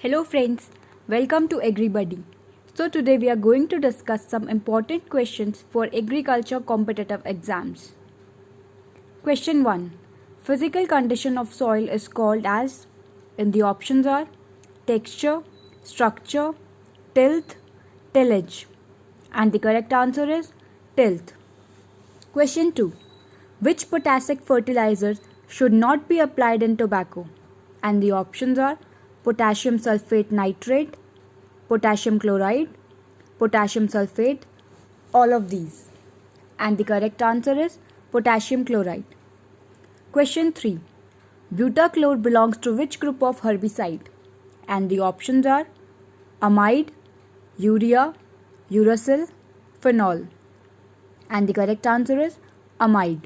Hello friends, welcome to AgriBuddy. So today we are going to discuss some important questions for agriculture competitive exams. Question 1. Physical condition of soil is called as, and the options are texture, structure, tilth, tillage. And the correct answer is tilth. Question 2. Which potassic fertilizers should not be applied in tobacco? And the options are potassium sulfate nitrate, potassium chloride, potassium sulfate, all of these. And the correct answer is potassium chloride. Question 3. Butachlor belongs to which group of herbicide? And the options are amide, urea, uracil, phenol. And the correct answer is amide.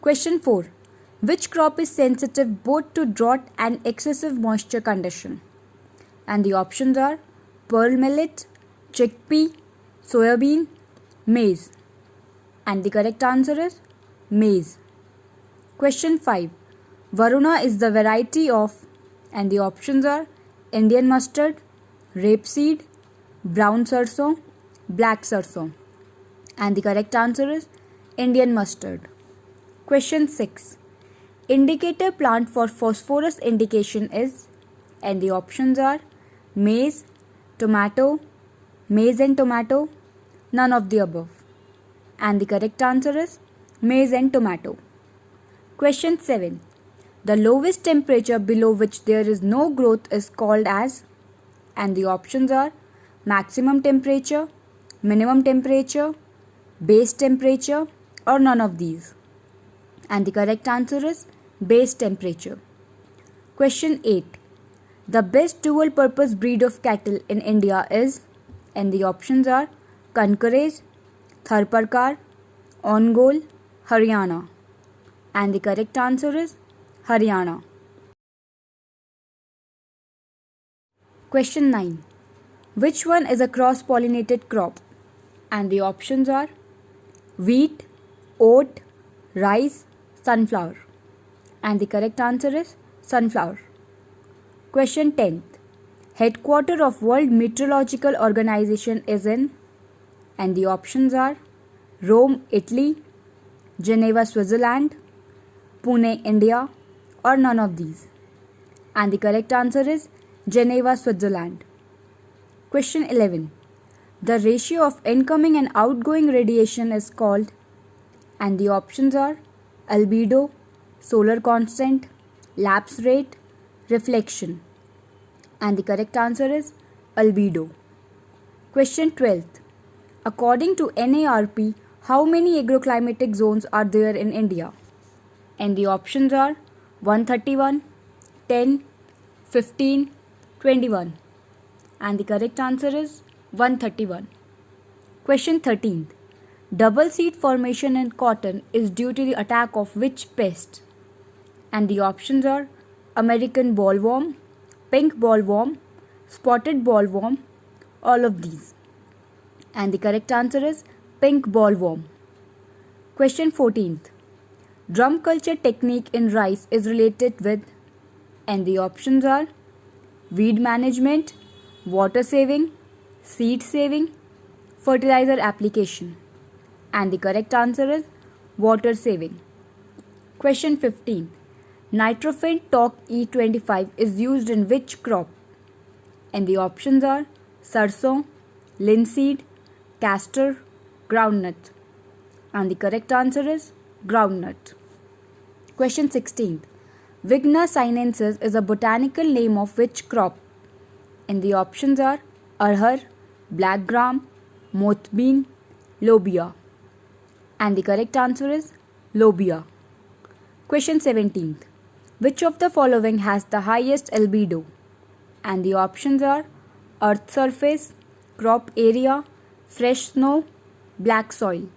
Question 4. Which crop is sensitive both to drought and excessive moisture condition? And the options are pearl millet, chickpea, soybean, maize. And the correct answer is maize. Question 5. Varuna is the variety of, and the options are Indian mustard, rapeseed, brown sarson, black sarson. And the correct answer is Indian mustard. Question 6. Indicator plant for phosphorus indication is, and the options are maize, tomato, maize and tomato, none of the above. And the correct answer is maize and tomato. Question 7. The lowest temperature below which there is no growth is called as, and the options are maximum temperature, minimum temperature, base temperature, or none of these. And the correct answer is base temperature. Question 8. The best dual purpose breed of cattle in India is, and the options are Kankaraj, Tharparkar, Ongole, Haryana. And the correct answer is Haryana. Question 9. Which one is a cross-pollinated crop? And the options are wheat, oat, rice, sunflower. And the correct answer is sunflower. Question 10th. Headquarter of World Meteorological Organization is in, and the options are Rome, Italy, Geneva, Switzerland, Pune, India, or none of these. And the correct answer is Geneva, Switzerland. Question 11. The ratio of incoming and outgoing radiation is called, and the options are albedo, solar constant, lapse rate, reflection. And the correct answer is albedo. Question 12th. According to NARP, how many agroclimatic zones are there in India? And the options are 131, 10, 15, 21. And the correct answer is 131. Question 13th. Double seed formation in cotton is due to the attack of which pest? And the options are American bollworm, pink bollworm, spotted bollworm, all of these. And the correct answer is pink bollworm. Question 14th. Drum culture technique in rice is related with, and the options are weed management, water saving, seed saving, fertilizer application. And the correct answer is water saving. Question 15. Nitrofen Talc E25 is used in which crop? And the options are sarson, linseed, castor, groundnut. And the correct answer is groundnut. Question 16. Vigna sinensis is a botanical name of which crop? And the options are arhar, black gram, mothbean, lobia. And the correct answer is lobia. Question 17th. Which of the following has the highest albedo? And the options are earth surface, crop area, fresh snow, black soil.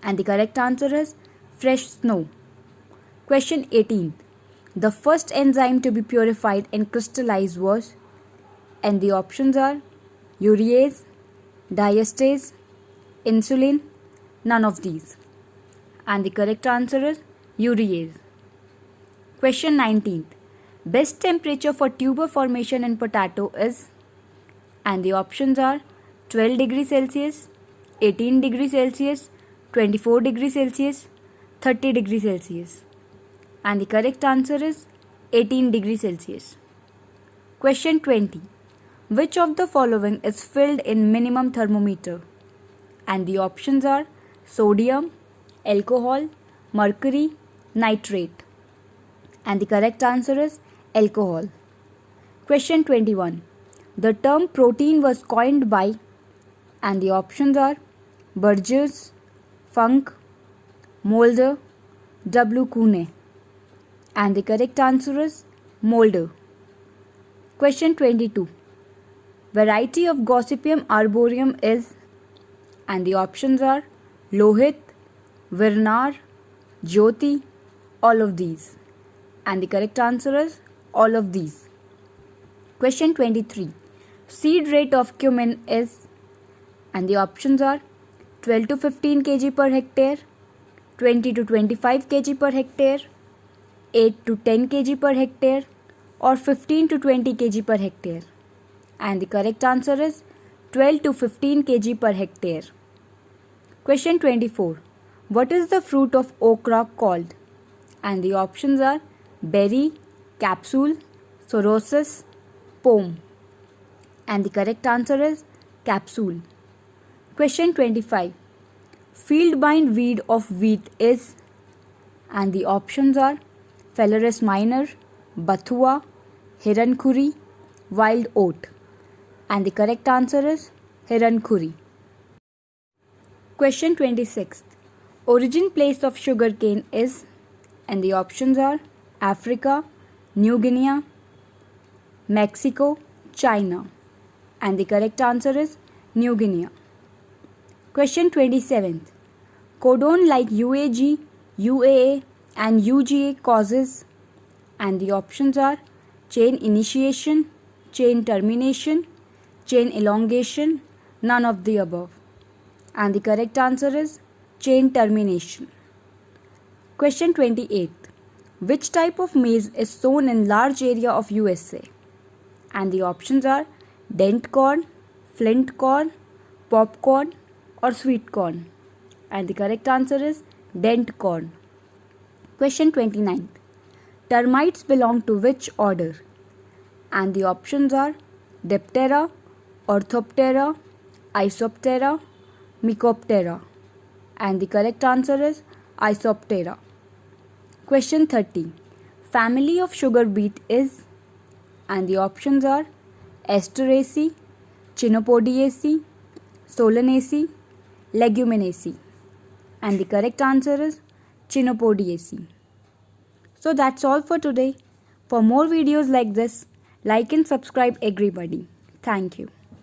And the correct answer is fresh snow. Question 18th. The first enzyme to be purified and crystallized was, and the options are urease, diastase, insulin, none of these. And the correct answer is urease. Question 19th. Best temperature for tuber formation in potato is, and the options are 12 degrees Celsius, 18 degrees Celsius, 24 degrees Celsius, 30 degrees Celsius. And the correct answer is 18 degrees Celsius. Question 20. Which of the following is filled in minimum thermometer? And the options are sodium, alcohol, mercury, nitrate. And the correct answer is alcohol. Question 21. The term protein was coined by, and the options are Burgess, Funk, Mulder, W. Kuhne. And the correct answer is Mulder. Question 22. Variety of Gossypium arboreum is, and the options are Lohit, Virnar, Jyoti, all of these. And the correct answer is all of these. Question 23. Seed rate of cumin is, and the options are 12 to 15 kg per hectare, 20 to 25 kg per hectare, 8 to 10 kg per hectare, or 15 to 20 kg per hectare. And the correct answer is 12 to 15 kg per hectare. Question 24. What is the fruit of okra called? And the options are berry, capsule, sorosis, pome. And the correct answer is capsule. Question 25. Field bind weed of wheat is, and the options are Phalaris minor, Bathua, Hirankhuri, wild oat. And the correct answer is Hirankhuri. Question 26. Origin place of sugarcane is, and the options are Africa, New Guinea, Mexico, China. And the correct answer is New Guinea. Question 27. Codon like UAG, UAA and UGA causes, and the options are chain initiation, chain termination, chain elongation, none of the above. And the correct answer is chain termination. Question 28. Which type of maize is sown in large area of USA? And the options are dent corn, flint corn, popcorn, or sweet corn. And the correct answer is dent corn. Question 29. Termites belong to which order? And the options are Diptera, Orthoptera, Isoptera, Mycoptera. And the correct answer is Isoptera. Question 30. Family of sugar beet is, and the options are Asteraceae, Chenopodiaceae, Solanaceae, Leguminosae. And the correct answer is Chenopodiaceae. So that's all for today. For more videos like this, like and subscribe everybody. Thank you.